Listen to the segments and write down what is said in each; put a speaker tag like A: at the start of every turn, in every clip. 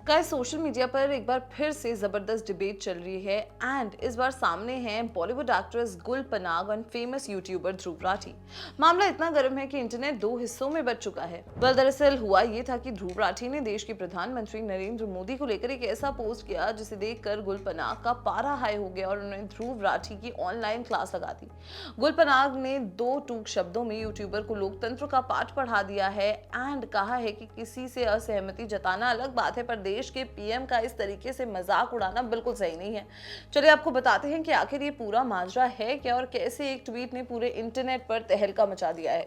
A: Guys, social media पर एक बार फिर से जबरदस्त डिबेट चल रही है एंड इस बार सामने हैं बॉलीवुड एक्ट्रेस गुल पनाग और फेमस यूट्यूबर ध्रुव राठी। मामला इतना गर्म है कि इंटरनेट दो हिस्सों में बंट चुका है। दरअसल हुआ ये था कि ध्रुव राठी ने देश के प्रधानमंत्री नरेंद्र मोदी को लेकर एक ऐसा पोस्ट किया जिसे देखकर गुल पनाग का पारा हाई हो गया और उन्होंने ध्रुव राठी की ऑनलाइन क्लास लगा दी। गुल पनाग ने दो टूक शब्दों में यूट्यूबर को लोकतंत्र का पाठ पढ़ा दिया है एंड कहा है कि किसी से असहमति जताना अलग बात है, पर देश के पीएम का इस तरीके से मजाक उड़ाना बिल्कुल सही नहीं है। चलिए आपको बताते हैं कि आखिर ये पूरा माजरा है क्या और कैसे एक ट्वीट ने पूरे इंटरनेट पर तहलका मचा दिया है।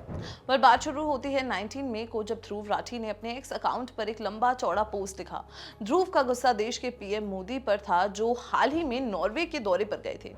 A: पर बात शुरू होती है 19 मई को, जब ध्रुव राठी ने अपने एक्स अकाउंट पर एक लंबा चौड़ा पोस्ट लिखा। ध्रुव का गुस्सा देश के पीएम मोदी पर था, जो हाल ही में नॉर्वे के दौरे पर गए थे।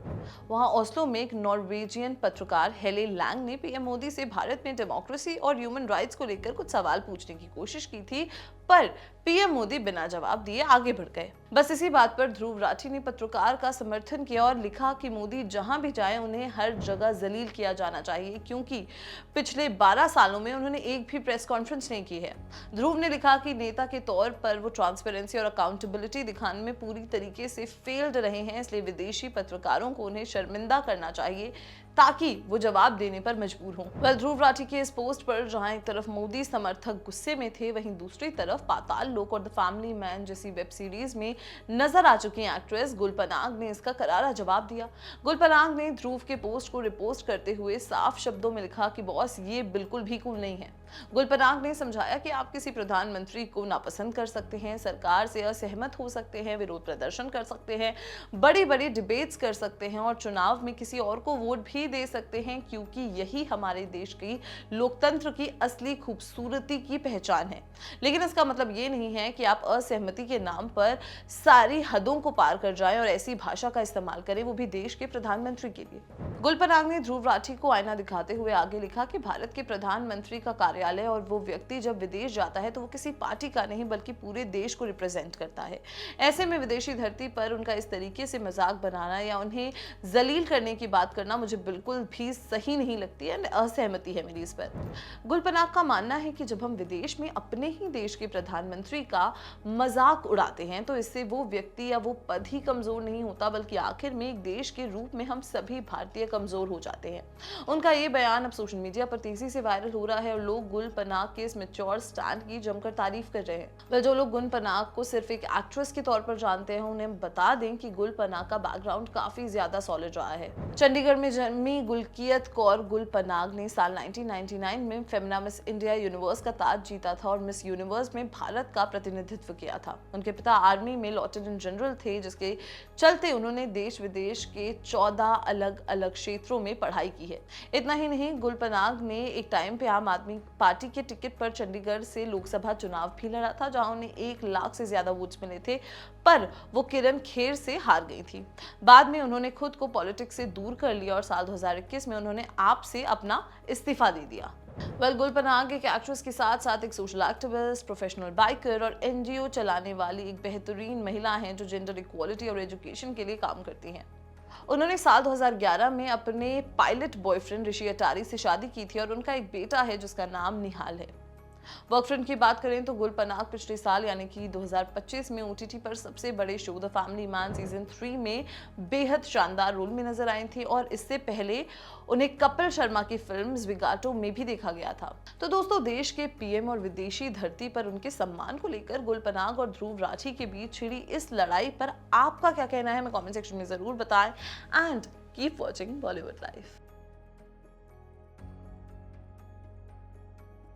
A: वहां ओस्लो में एक नॉर्वेजियन पत्रकार हेले लैंग ने पीएम मोदी से भारत में डेमोक्रेसी और ह्यूमन राइट्स को लेकर कुछ सवाल पूछने की कोशिश की थी, पर पीएम मोदी बिना जवाब दिए आगे बढ़ गए। बस इसी बात पर ध्रुव राठी ने पत्रकार का समर्थन किया और लिखा कि मोदी जहां भी जाए उन्हें हर जगह जलील किया जाना चाहिए, क्योंकि पिछले 12 सालों में उन्होंने एक भी प्रेस कॉन्फ्रेंस नहीं की है। ध्रुव ने लिखा कि नेता के तौर पर वो ट्रांसपेरेंसी और अकाउंटेबिलिटी दिखाने में पूरी तरीके से फेल्ड रहे हैं, इसलिए विदेशी पत्रकारों को उन्हें शर्मिंदा करना चाहिए ताकि वो जवाब देने पर मजबूर हों। ध्रुव राठी के इस पोस्ट पर जहां एक तरफ मोदी समर्थक गुस्से में थे, वहीं दूसरी तरफ पाताल लोक और द फैमिली मैन जैसी वेब सीरीज में नजर आ चुकी एक्ट्रेस गुल पनाग ने इसका करारा जवाब दिया। गुल पनाग ने ध्रुव के पोस्ट को रिपोस्ट करते हुए साफ शब्दों में लिखा कि बॉस, ये बिल्कुल भी कूल नहीं है। गुल पनाग ने समझाया कि आप किसी प्रधानमंत्री को नापसंद कर सकते हैं, सरकार से असहमत हो सकते हैं, विरोध प्रदर्शन कर सकते हैं, बड़ी बड़ी डिबेट्स कर सकते हैं और चुनाव में किसी और को वोट भी दे सकते हैं, क्योंकि यही हमारे देश की लोकतंत्र की असली खूबसूरती की पहचान है। लेकिन इसका मतलब ये नहीं है कि आप असहमति के नाम पर सारी हदों को पार कर जाएं और ऐसी भाषा का इस्तेमाल करें, वो भी देश के प्रधानमंत्री के लिए। गुल पनाग ने ध्रुव राठी को आईना दिखाते हुए आगे लिखा कि भारत के प्रधानमंत्री का कार्यालय और वो व्यक्ति जब विदेश जाता है तो वो किसी पार्टी का नहीं बल्कि पूरे देश को रिप्रेजेंट करता है। ऐसे में विदेशी धरती पर उनका इस तरीके से मजाक बनाना या उन्हें जलील करने की बात करना मुझे बिल्कुल भी सही नहीं लगती है, असहमति है मेरी इस पर। गुल पनाग का मानना है कि जब हम विदेश में अपने ही देश के प्रधानमंत्री का मजाक उड़ाते हैं तो इससे वो व्यक्ति या वो पद ही कमजोर नहीं होता, बल्कि आखिर में एक देश के रूप में हम सभी भारतीय कमजोर हो जाते हैं। उनका ये बयान अब सोशल मीडिया पर तेजी से वायरल हो रहा है और लोग गुल पनाग के इस मैच्योर स्टैंड की जमकर तारीफ कर रहे हैं। जो लोग गुल पनाग को सिर्फ एक एक्ट्रेस के तौर पर जानते हैं, उन्हें बता दें कि गुल पनाग का बैकग्राउंड काफी ज्यादा सॉलिड रहा है। चंडीगढ़ में जन्मी गुलकियत कौर गुल पनाग ने साल 1999 में फेमिना मिस इंडिया यूनिवर्स का ताज जीता था और मिस यूनिवर्स में भारत का प्रतिनिधित्व किया था। उनके पिता आर्मी में लेफ्टिनेंट जनरल थे, जिसके चलते उन्होंने देश विदेश के 14 अलग अलग क्षेत्रों में पढ़ाई की है। इतना ही नहीं, गुल पनाग ने एक टाइम पे आम आदमी पार्टी के टिकट पर चंडीगढ़ से लोकसभा चुनाव भी लड़ा था, जहां उन्हें 1 लाख से ज्यादा वोट्स मिले थे, पर वो किरण खेर से हार गई थी। बाद में उन्होंने खुद को पॉलिटिक्स से दूर कर लिया और साल 2021 में उन्होंने आप से अपना इस्तीफा दे दिया। गुल पनाग एक एक्ट्रेस के साथ साथ एक सोशल एक्टिविस्ट, प्रोफेशनल बाइकर और एनजीओ चलाने वाली एक बेहतरीन महिला हैं जो जेंडर इक्वालिटी और एजुकेशन के लिए काम करती हैं। उन्होंने साल 2011 में अपने पायलट बॉयफ्रेंड ऋषि अटारी से शादी की थी और उनका एक बेटा है जिसका नाम निहाल है। वर्क फ्रंट की बात करें तो गुल पनाग पिछले साल यानी कि 2025 में ओटीटी पर सबसे बड़े show the family man season 3 में बेहद शानदार रोल में नजर आई थी और इससे पहले उन्हें कपिल शर्मा की फिल्म ज़्विगाटो में भी देखा गया था। तो दोस्तों, देश के पीएम और विदेशी धरती पर उनके सम्मान को लेकर गुल पनाग और ध्रुव राठी के बीच छिड़ी इस लड़ाई पर आपका क्या कहना है, हमें कमेंट सेक्शन में जरूर बताएं and keep watching Bollywood life.